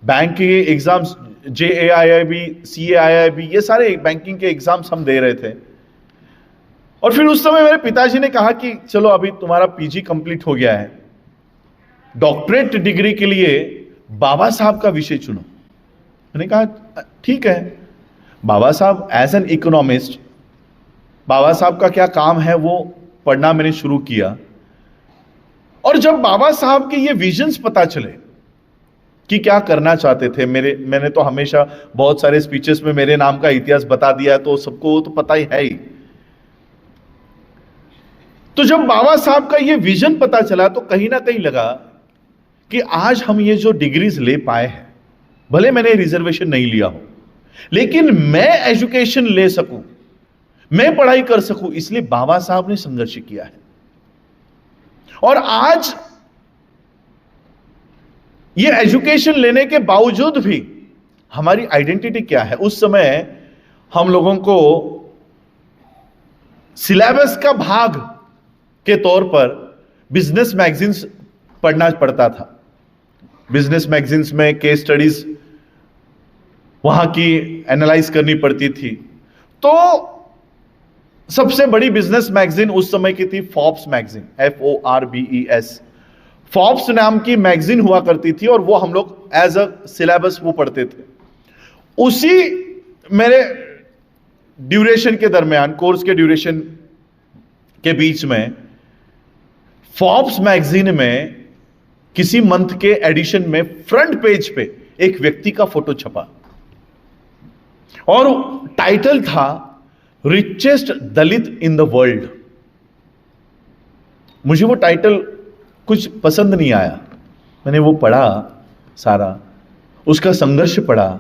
बैंक के एग्जाम्स, JAIIB, CAIIB, ये सारे बैंकिंग के एग्जाम्स हम दे रहे थे। और फिर उस समय मेरे पिताजी ने कहा कि चलो अभी तुम्हारा पीजी कंप्लीट हो गया है, डॉक्टरेट डिग्री के लिए बाबा साहब का विषय चुनो। मैंने कहा ठीक है। बाबा साहब एज एन इकोनॉमिस्ट, बाबा साहब का क्या काम है वो पढ़ना मैंने शुरू किया। और जब बाबा साहब के ये विजन्स पता चले कि क्या करना चाहते थे, मैंने तो हमेशा बहुत सारे स्पीचेस में मेरे नाम का इतिहास बता दिया है, तो सबको तो पता ही है ही। तो जब बाबा साहब का ये विजन पता चला तो कहीं ना कहीं लगा कि आज हम ये जो डिग्रीज ले पाए हैं, भले मैंने रिजर्वेशन नहीं लिया हो, लेकिन मैं एजुकेशन ले सकूं, मैं पढ़ाई कर सकूं, इसलिए बाबा साहब ने संघर्ष किया है। और आज ये एजुकेशन लेने के बावजूद भी हमारी आइडेंटिटी क्या है? उस समय हम लोगों को सिलेबस का भाग के तौर पर बिजनेस मैगजीन्स पढ़ना पड़ता था। बिजनेस मैगजीन्स में केस स्टडीज वहां की एनालाइज करनी पड़ती थी। तो सबसे बड़ी बिजनेस मैगजीन उस समय की थी फोर्ब्स मैगजीन, FORBES। फोर्ब्स नाम की मैगजीन हुआ करती थी और वो हम लोग एज अ सिलेबस वो पढ़ते थे। उसी मेरे ड्यूरेशन के दरमियान, कोर्स के ड्यूरेशन के बीच में, फोर्ब्स मैगजीन में किसी मंथ के एडिशन में फ्रंट पेज पे एक व्यक्ति का फोटो छपा और टाइटल था richest Dalit in the world. मुझे वो टाइटल कुछ पसंद नहीं आया। मैंने वो पढ़ा सारा, उसका संघर्ष पढ़ा,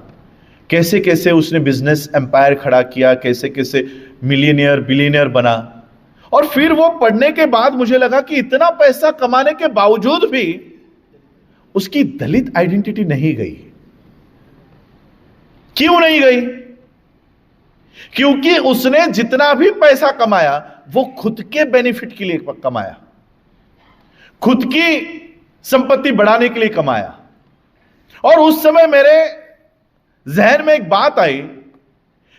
कैसे कैसे उसने बिजनेस एम्पायर खड़ा किया, कैसे कैसे मिलियनियर बिलियनियर बना। और फिर वो पढ़ने के बाद मुझे लगा कि इतना पैसा कमाने के बावजूद भी उसकी दलित आइडेंटिटी नहीं गई। क्यों नहीं गई? क्योंकि उसने जितना भी पैसा कमाया वो खुद के बेनिफिट के लिए कमाया, खुद की संपत्ति बढ़ाने के लिए कमाया। और उस समय मेरे जहन में एक बात आई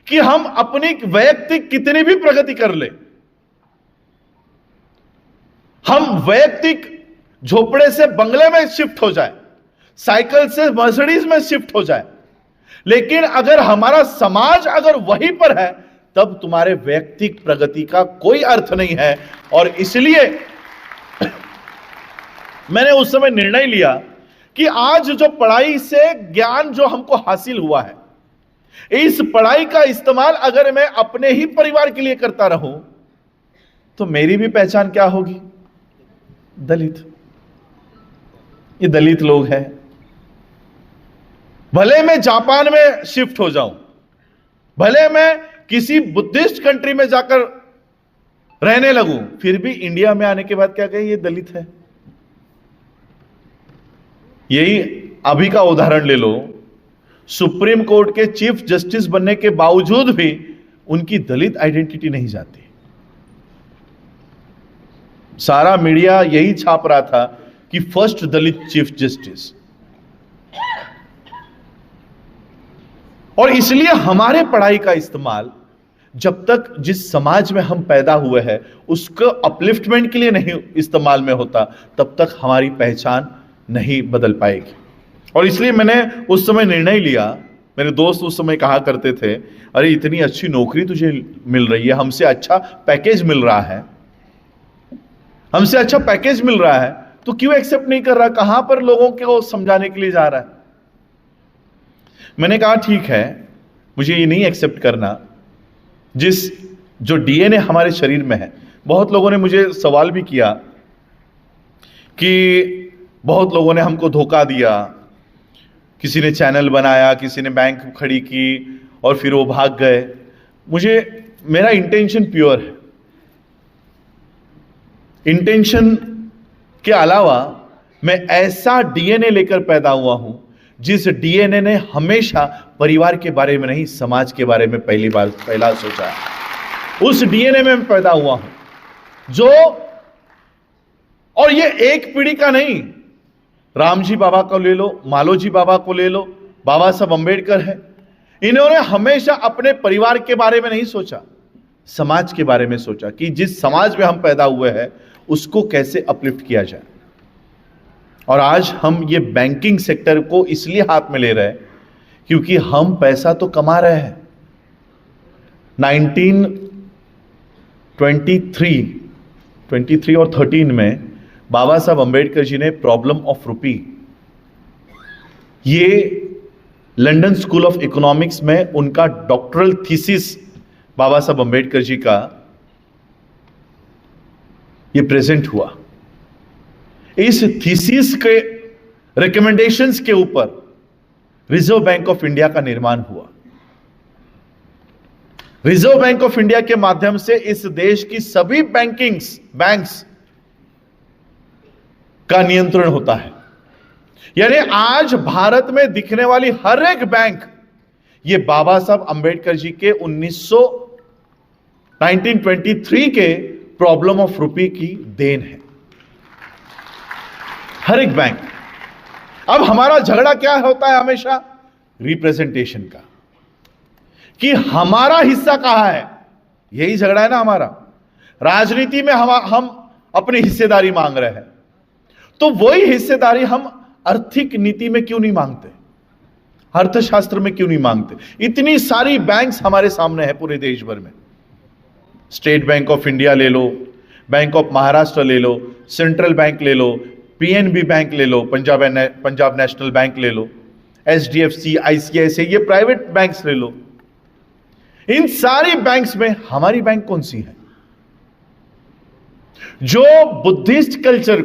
कि हम अपनी वैयक्तिक कितनी भी प्रगति कर ले, हम वैयक्तिक झोपड़े से बंगले में शिफ्ट हो जाए, साइकिल से मर्सिडीज में शिफ्ट हो जाए, लेकिन अगर हमारा समाज अगर वहीं पर है तब तुम्हारे वैयक्तिक प्रगति का कोई अर्थ नहीं है। और इसलिए मैंने उस समय निर्णय लिया कि आज जो पढ़ाई से ज्ञान जो हमको हासिल हुआ है, इस पढ़ाई का इस्तेमाल अगर मैं अपने ही परिवार के लिए करता रहूं तो मेरी भी पहचान क्या होगी? दलित। ये दलित लोग हैं। भले मैं जापान में शिफ्ट हो जाऊं, भले मैं किसी बुद्धिस्ट कंट्री में जाकर रहने लगूं, फिर भी इंडिया में आने के बाद क्या कहें? ये दलित है। यही अभी का उदाहरण ले लो, सुप्रीम कोर्ट के चीफ जस्टिस बनने के बावजूद भी उनकी दलित आइडेंटिटी नहीं जाती। सारा मीडिया यही छाप रहा था कि फर्स्ट दलित चीफ जस्टिस। और इसलिए हमारे पढ़ाई का इस्तेमाल जब तक जिस समाज में हम पैदा हुए हैं उसको अपलिफ्टमेंट के लिए नहीं इस्तेमाल में होता, तब तक हमारी पहचान नहीं बदल पाएगी। और इसलिए मैंने उस समय निर्णय लिया। मेरे दोस्त उस समय कहा करते थे, अरे इतनी अच्छी नौकरी तुझे मिल रही है, हमसे अच्छा पैकेज मिल रहा है, हमसे अच्छा पैकेज मिल रहा है, तो क्यों एक्सेप्ट नहीं कर रहा? कहां पर लोगों को समझाने के लिए जा रहा है? मैंने कहा ठीक है, मुझे ये नहीं एक्सेप्ट करना जो डीएनए हमारे शरीर में है। बहुत लोगों ने मुझे सवाल भी किया कि बहुत लोगों ने हमको धोखा दिया, किसी ने चैनल बनाया, किसी ने बैंक खड़ी की और फिर वो भाग गए। मेरा इंटेंशन प्योर है। इंटेंशन के अलावा मैं ऐसा डीएनए लेकर पैदा हुआ हूं जिस डीएनए ने हमेशा परिवार के बारे में नहीं, समाज के बारे में पहला सोचा है। उस डीएनए में मैं पैदा हुआ हूं और ये एक पीढ़ी का नहीं। रामजी बाबा को ले लो, मालोजी बाबा को ले लो, बाबा साहब अंबेडकर है। इन्होंने हमेशा अपने परिवार के बारे में नहीं सोचा, समाज के बारे में सोचा कि जिस समाज में हम पैदा हुए हैं उसको कैसे अपलिफ्ट किया जाए। और आज हम ये बैंकिंग सेक्टर को इसलिए हाथ में ले रहे हैं क्योंकि हम पैसा तो कमा रहे हैं। 1923 और 13 में बाबा साहब अंबेडकर जी ने प्रॉब्लम ऑफ रुपी, ये लंदन स्कूल ऑफ इकोनॉमिक्स में उनका डॉक्टरल थीसिस बाबा साहब अंबेडकर जी का ये प्रेजेंट हुआ। इस थीसिस के रिकमेंडेशंस के ऊपर रिजर्व बैंक ऑफ इंडिया का निर्माण हुआ। रिजर्व बैंक ऑफ इंडिया के माध्यम से इस देश की सभी बैंक्स का नियंत्रण होता है। यानी आज भारत में दिखने वाली हर एक बैंक ये बाबा साहब अंबेडकर जी के 1923 के प्रॉब्लम ऑफ रुपी की देन है, हर एक बैंक। अब हमारा झगड़ा क्या होता है हमेशा? रिप्रेजेंटेशन का, कि हमारा हिस्सा कहां है। यही झगड़ा है ना हमारा। राजनीति में हम अपनी हिस्सेदारी मांग रहे हैं, तो वही हिस्सेदारी हम आर्थिक नीति में क्यों नहीं मांगते, अर्थशास्त्र में क्यों नहीं मांगते? इतनी सारी बैंक्स हमारे सामने है पूरे देश भर में। स्टेट बैंक ऑफ इंडिया ले लो, बैंक ऑफ महाराष्ट्र ले लो, सेंट्रल बैंक ले लो, पीएनबी बैंक ले लो, पंजाब नेशनल बैंक ले लो, एचडीएफसी, आईसीआईसीआई, ये प्राइवेट बैंक्स ले लो। इन सारी बैंक्स में हमारी बैंक कौन सी है? जो बुद्धिस्ट कल्चर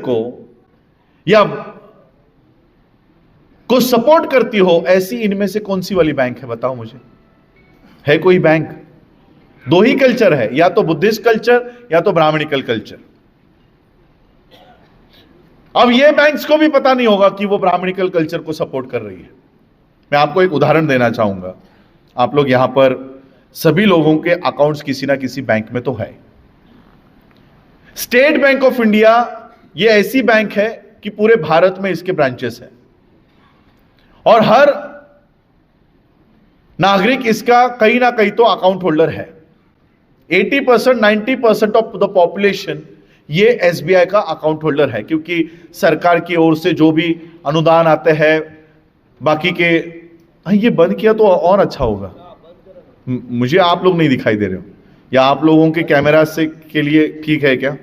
को सपोर्ट करती हो, ऐसी इनमें से कौन सी वाली बैंक है बताओ मुझे? है कोई बैंक? दो ही कल्चर है, या तो बुद्धिस्ट कल्चर या तो ब्राह्मणिकल कल्चर। अब ये बैंक्स को भी पता नहीं होगा कि वो ब्राह्मणिकल कल्चर को सपोर्ट कर रही है। मैं आपको एक उदाहरण देना चाहूंगा। आप लोग यहां पर सभी लोगों के अकाउंट्स किसी ना किसी बैंक में तो है। स्टेट बैंक ऑफ इंडिया ये ऐसी बैंक है कि पूरे भारत में इसके ब्रांचेस हैं और हर नागरिक इसका कहीं ना कहीं तो अकाउंट होल्डर है। 80%, 90% ऑफ द पॉपुलेशन ये एसबीआई का अकाउंट होल्डर है, क्योंकि सरकार की ओर से जो भी अनुदान आते हैं, बाकी के। ये बंद किया तो और अच्छा होगा। मुझे आप लोग नहीं दिखाई दे रहे हो, या आप लोगों के कैमरा से के लिए ठीक है क्या?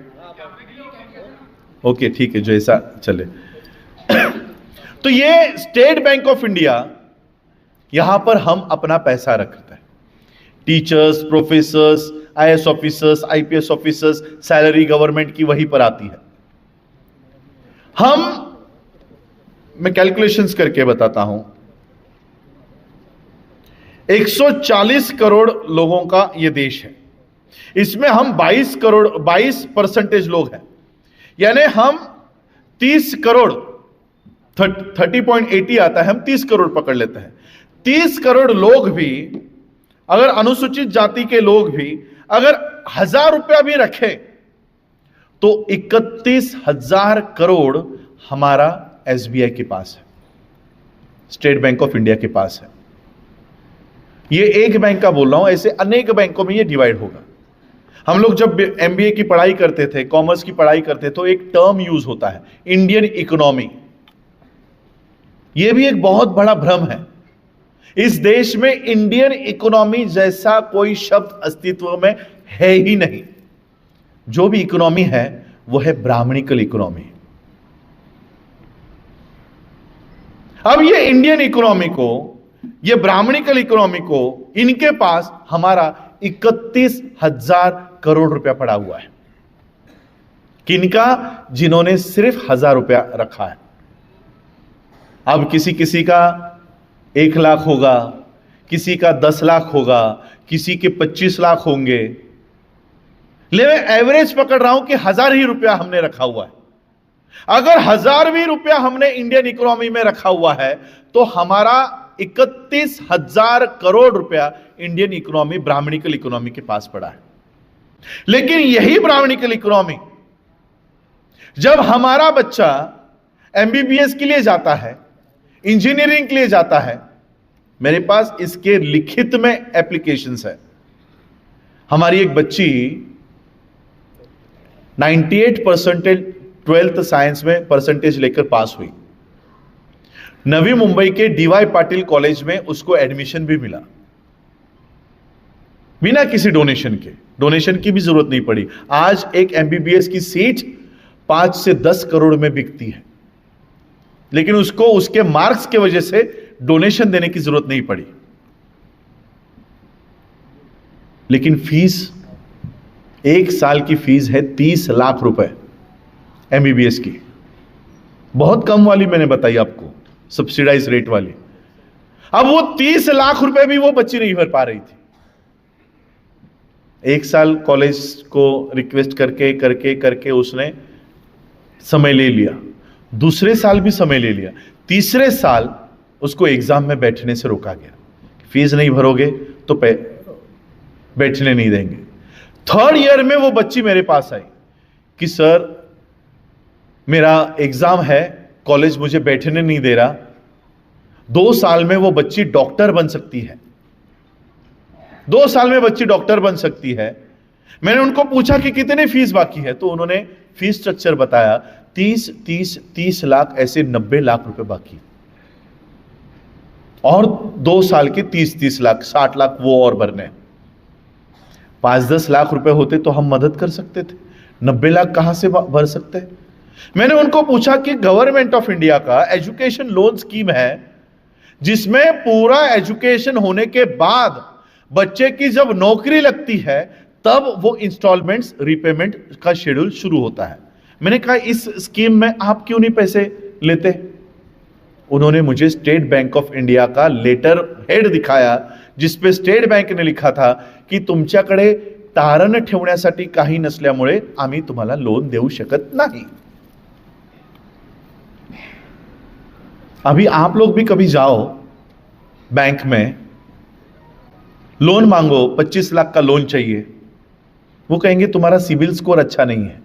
ओके, ठीक है, जैसा चले। तो ये स्टेट बैंक ऑफ इंडिया, यहां पर हम अपना पैसा रखते हैं। Teachers, professors, IAS officers, IPS officers, salary government की वहीं पर आती है। मैं कैलकुलेशंस करके बताता हूं। 140 करोड़ लोगों का यह देश है। इसमें हम 22% लोग हैं, यानी हम 30 करोड़, 30.80 आता है, हम 30 करोड़ पकड़ लेते हैं। 30 करोड़ लोग भी, अगर अनुसूचित जाति के लोग भी अगर 1000 रुपया भी रखे तो 31,000 करोड़ हमारा एसबीआई के पास है, स्टेट बैंक ऑफ इंडिया के पास है। ये एक बैंक का बोल रहा हूं, ऐसे अनेक बैंकों में ये डिवाइड होगा। हम लोग जब एमबीए की पढ़ाई करते थे, कॉमर्स की पढ़ाई करते, तो एक टर्म यूज होता है, इंडियन इकोनॉमी। यह भी एक बहुत बड़ा भ्रम है। इस देश में इंडियन इकोनॉमी जैसा कोई शब्द अस्तित्व में है ही नहीं। जो भी इकोनॉमी है वो है ब्राह्मणिकल इकोनॉमी। अब ये इंडियन इकोनॉमी को ये ब्राह्मणिकल इकोनॉमी को, इनके पास हमारा 31,000 करोड़ रुपया पड़ा हुआ है। किनका? जिन्होंने सिर्फ 1,000 रुपया रखा है। अब किसी किसी का 1 लाख होगा, किसी का 10 लाख होगा, किसी के 25 लाख होंगे, लेकिन एवरेज पकड़ रहा हूं कि 1,000 ही रुपया हमने रखा हुआ है। अगर 1,000 भी रुपया हमने इंडियन इकोनॉमी में रखा हुआ है तो हमारा 31,000 करोड़ रुपया इंडियन इकोनॉमी, ब्राह्मणिकल इकोनॉमी के पास पड़ा है। लेकिन यही ब्राह्मणिकल इकोनॉमी जब हमारा बच्चा एमबीबीएस के लिए जाता है, इंजीनियरिंग के लिए जाता है, मेरे पास इसके लिखित में एप्लीकेशंस है। हमारी एक बच्ची 98% 12th साइंस में परसेंटेज लेकर पास हुई। नवी मुंबई के डीवाई पाटिल कॉलेज में उसको एडमिशन भी मिला, बिना किसी डोनेशन के। डोनेशन की भी जरूरत नहीं पड़ी। आज एक एमबीबीएस की सीट 5 से 10 करोड़ में बिकती है, लेकिन उसको उसके मार्क्स के वजह से डोनेशन देने की जरूरत नहीं पड़ी। लेकिन फीस, 1 साल की फीस है 30 लाख रुपए एमबीबीएस की। बहुत कम वाली मैंने बताई आपको, सब्सिडाइज रेट वाली। अब वो 30 लाख रुपए भी वो बच्ची नहीं भर पा रही थी। 1 साल कॉलेज को रिक्वेस्ट करके करके करके उसने समय ले लिया, दूसरे साल भी समय ले लिया, तीसरे साल उसको एग्जाम में बैठने से रोका गया। फीस नहीं भरोगे तो बैठने नहीं देंगे। 3rd ईयर में वो बच्ची मेरे पास आई कि सर मेरा एग्जाम है, कॉलेज मुझे बैठने नहीं दे रहा। 2 साल में वो बच्ची डॉक्टर बन सकती है, 2 साल में बच्ची डॉक्टर बन सकती है। मैंने उनको पूछा कि कितने फीस बाकी है, तो उन्होंने फीस स्ट्रक्चर बताया। 30 लाख, ऐसे 90 लाख रुपए बाकी, और 2 साल के 30 लाख, 60 लाख वो और भरने। 5-10 लाख रुपए होते तो हम मदद कर सकते थे, 90 लाख कहां से भर सकते हैं? मैंने उनको पूछा कि गवर्नमेंट ऑफ इंडिया का एजुकेशन लोन स्कीम है, जिसमें पूरा एजुकेशन होने के बाद बच्चे की जब नौकरी लगती है तब वो इंस्टॉलमेंट्स, रीपेमेंट का शेड्यूल शुरू होता है। मैंने कहा इस स्कीम में आप क्यों नहीं पैसे लेते? उन्होंने मुझे स्टेट बैंक ऑफ इंडिया का लेटर हेड दिखाया, जिसपे स्टेट बैंक ने लिखा था की तुमच्याकडे तारण ठेवण्यासाठी काही नसल्यामुळे आम्ही तुम्हाला लोन देऊ शकत नाही। अभी आप लोग भी कभी जाओ बैंक में, लोन मांगो, 25 लाख का लोन चाहिए, वो कहेंगे तुम्हारा सिबिल स्कोर अच्छा नहीं है।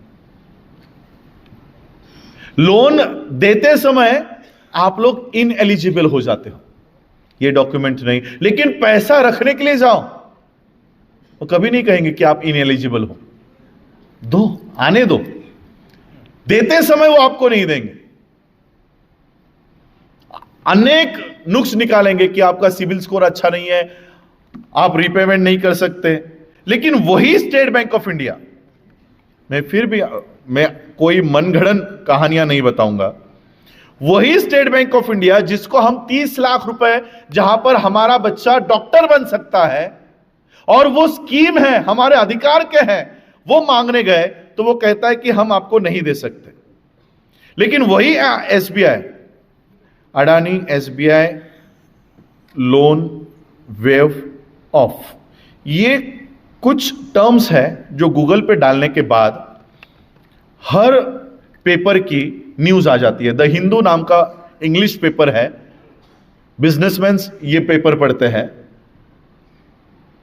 लोन देते समय आप लोग इनएलिजिबल हो जाते हो, ये डॉक्यूमेंट नहीं। लेकिन पैसा रखने के लिए जाओ, वो कभी नहीं कहेंगे कि आप इनएलिजिबल हो, दो, आने दो। देते समय वो आपको नहीं देंगे, अनेक नुक्स निकालेंगे कि आपका सिबिल स्कोर अच्छा नहीं है, आप रीपेमेंट नहीं कर सकते। लेकिन वही स्टेट बैंक ऑफ इंडिया, मैं कोई मनगढ़ंत कहानियां नहीं बताऊंगा, वही स्टेट बैंक ऑफ इंडिया जिसको हम 30 लाख रुपए, जहां पर हमारा बच्चा डॉक्टर बन सकता है और वो स्कीम है, हमारे अधिकार के हैं, वो मांगने गए तो वो कहता है कि हम आपको नहीं दे सकते। लेकिन वही SBI, Adani SBI loan wave of, ये कुछ टर्म्स है जो गूगल पे डालने के बाद हर पेपर की न्यूज आ जाती है। द हिंदू नाम का इंग्लिश पेपर है, बिजनेसमैन्स ये पेपर पढ़ते हैं।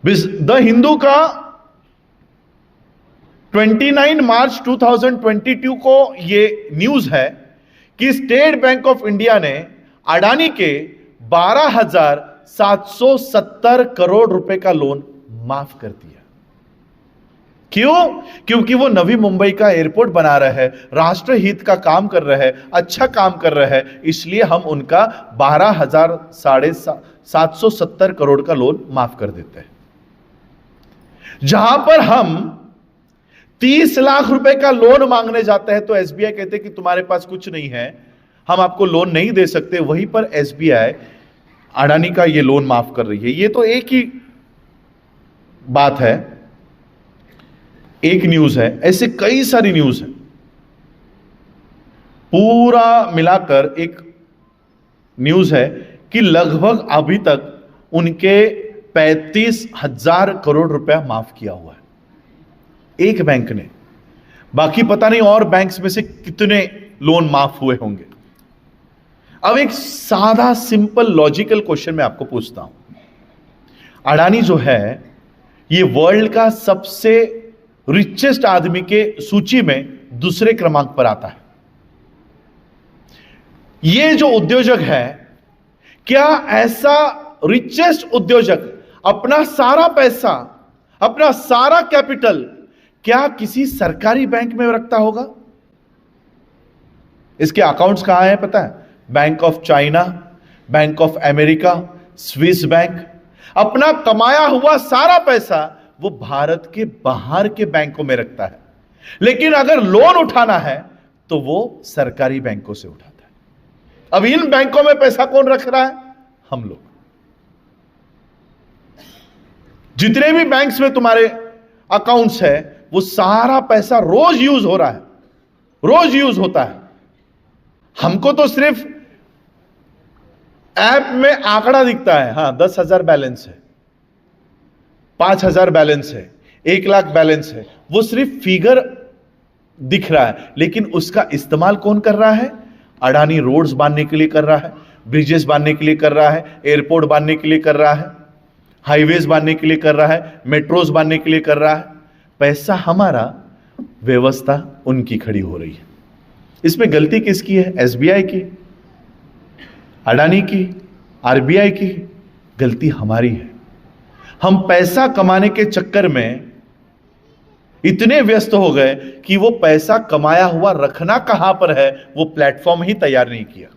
द हिंदू का 29 मार्च 2022 को ये न्यूज है कि स्टेट बैंक ऑफ इंडिया ने अडानी के 12,770 करोड़ रुपए का लोन माफ कर दिया। क्यों? क्योंकि वो नवी मुंबई का एयरपोर्ट बना रहे हैं, राष्ट्रहित का काम कर रहे हैं, अच्छा काम कर रहे हैं, इसलिए हम उनका 12,770 करोड़ का लोन माफ कर देते हैं। जहां पर हम 30 लाख रुपए का लोन मांगने जाते हैं तो एसबीआई कहते हैं कि तुम्हारे पास कुछ नहीं है, हम आपको लोन नहीं दे सकते। वहीं पर एसबीआई अडानी का ये लोन माफ कर रही है। ये तो एक ही बात है, एक न्यूज है, ऐसे कई सारी न्यूज है। पूरा मिलाकर एक न्यूज है कि लगभग अभी तक उनके 35,000 करोड़ रुपया माफ किया हुआ है एक बैंक ने। बाकी पता नहीं और बैंक्स में से कितने लोन माफ हुए होंगे। अब एक सादा सिंपल लॉजिकल क्वेश्चन मैं आपको पूछता हूं। अडानी जो है ये वर्ल्ड का सबसे रिचेस्ट आदमी के सूची में दूसरे क्रमांक पर आता है। ये जो उद्योजक है, क्या ऐसा रिचेस्ट उद्योजक अपना सारा पैसा, अपना सारा कैपिटल क्या किसी सरकारी बैंक में रखता होगा? इसके अकाउंट्स कहां है पता है? Bank of China, bank of America, Swiss bank. अपना कमाया हुआ सारा पैसा वो भारत के बाहर के बैंकों में रखता है, लेकिन अगर लोन उठाना है तो वो सरकारी बैंकों से उठाता है। अब इन बैंकों में पैसा कौन रख रहा है? हम लोग। जितने भी बैंक्स में तुम्हारे अकाउंट्स है वो सारा पैसा रोज यूज हो रहा है, रोज यूज होता है। हमको तो सिर्फ ऐप में आंकड़ा दिखता है, हां 10,000 बैलेंस है, 5,000 बैलेंस है, 1,00,000 बैलेंस है, वो सिर्फ फिगर दिख रहा है, लेकिन उसका इस्तेमाल कौन कर रहा है? अडानी रोड्स बांधने के लिए कर रहा है, ब्रिजेस बांधने के लिए कर रहा है, एयरपोर्ट बांधने के लिए कर रहा है, हाईवेज बांधने के लिए कर रहा है, मेट्रोज बांधने के लिए कर रहा है। पैसा हमारा, व्यवस्था उनकी खड़ी हो रही है। इसमें गलती किसकी है? एसबीआई की, अडानी की, आरबीआई की? गलती हमारी है। हम पैसा कमाने के चक्कर में इतने व्यस्त हो गए कि वो पैसा कमाया हुआ रखना कहां पर है वो प्लेटफॉर्म ही तैयार नहीं किया।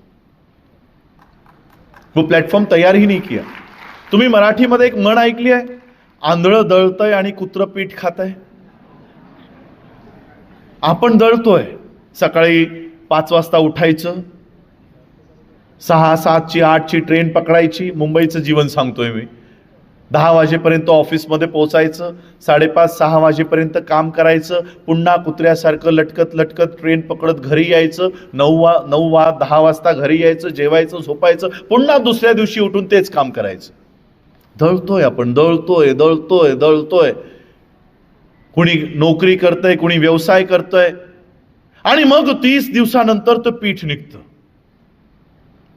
वो प्लेटफॉर्म तैयार ही नहीं किया। तुम्ही मराठीमध्ये एक म्हण ऐकली आहे, आंधळं दळतंय आणि कुत्रं पीठ खातंय. आपण दळतोय, सकाळी 5 वाजता उठायचं, 6, 7ची 8ची ट्रेन पकडायची, मुंबईचं जीवन सांगतोय मी. 10 वाजेपर्यंत ऑफिसमध्ये पोहोचायचं, 5:30 6 वाजेपर्यंत काम करायचं, पुन्हा कुत्र्यासारखं लटकत लटकत ट्रेन पकडत घरी यायचं, 10 वाजता घरी यायचं, जेवायचं, झोपायचं, पुन्हा दुसऱ्या दिवशी उठून तेच काम करायचं. दळतोय आपण, दळतोय दळतोय दळतोय. कुणी नोकरी करतंय, कुणी व्यवसाय करतंय, आणि मग 30 दिवसानंतर तो पीठ निघतं.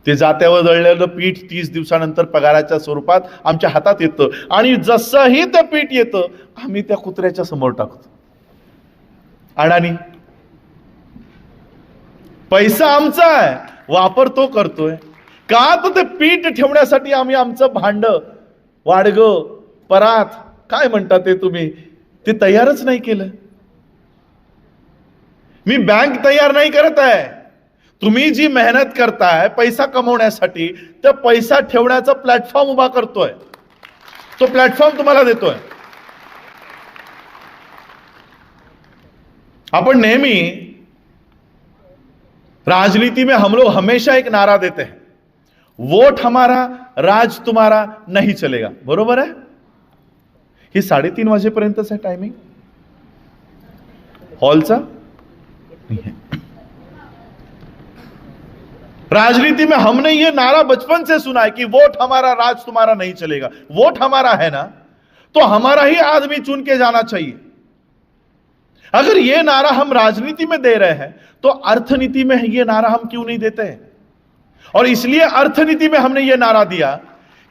ते जात्यावर दळलेलं पीठ 30 दिवसानंतर पगाराच्या स्वरूपात आमच्या हातात येतं, आणि जसंही ते पीठ येतं आम्ही त्या कुत्र्याच्या समोर टाकतो. अडानी, पैसा आमचा आहे, वापर तो करतोय का? तर ते पीठ ठेवण्यासाठी आम्ही आमचं भांड, वाडगं, परात, काय म्हणता ते तुम्ही, ते तयारच नाही केलं. मी बँक तयार नाही करत आहे. तुम्ही जी मेहनत करताय पैसा कमवण्यासाठी, त्या पैसा ठेवण्याचा प्लॅटफॉर्म उभा करतोय, तो प्लॅटफॉर्म तुम्हाला देतोय. आपण नेहमी राजनीति में हम लोग हमेशा एक नारा देते हैं, वोट हमारा, राज तुम्हारा नहीं चलेगा. बरोबर है? हे 3:30 वाजेपर्यंतच आहे टायमिंग हॉलचा. राजनीति में हमने ये नारा बचपन से सुना है कि वोट हमारा, राज तुम्हारा नहीं चलेगा. वोट हमारा है ना, तो हमारा ही आदमी चुन के जाना चाहिए. अगर ये नारा हम राजनीति में दे रहे हैं तो अर्थनीति में ये नारा हम क्यों नहीं देते हैं? और इसलिए अर्थनीति में हमने ये नारा दिया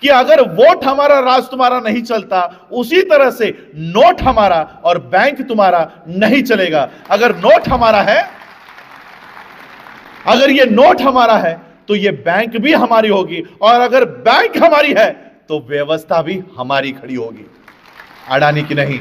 कि अगर वोट हमारा, राज तुम्हारा नहीं चलता, उसी तरह से नोट हमारा और बैंक तुम्हारा नहीं चलेगा. अगर नोट हमारा है, अगर ये नोट हमारा है तो ये बैंक भी हमारी होगी, और अगर बैंक हमारी है तो व्यवस्था भी हमारी खड़ी होगी, अडानी की नहीं.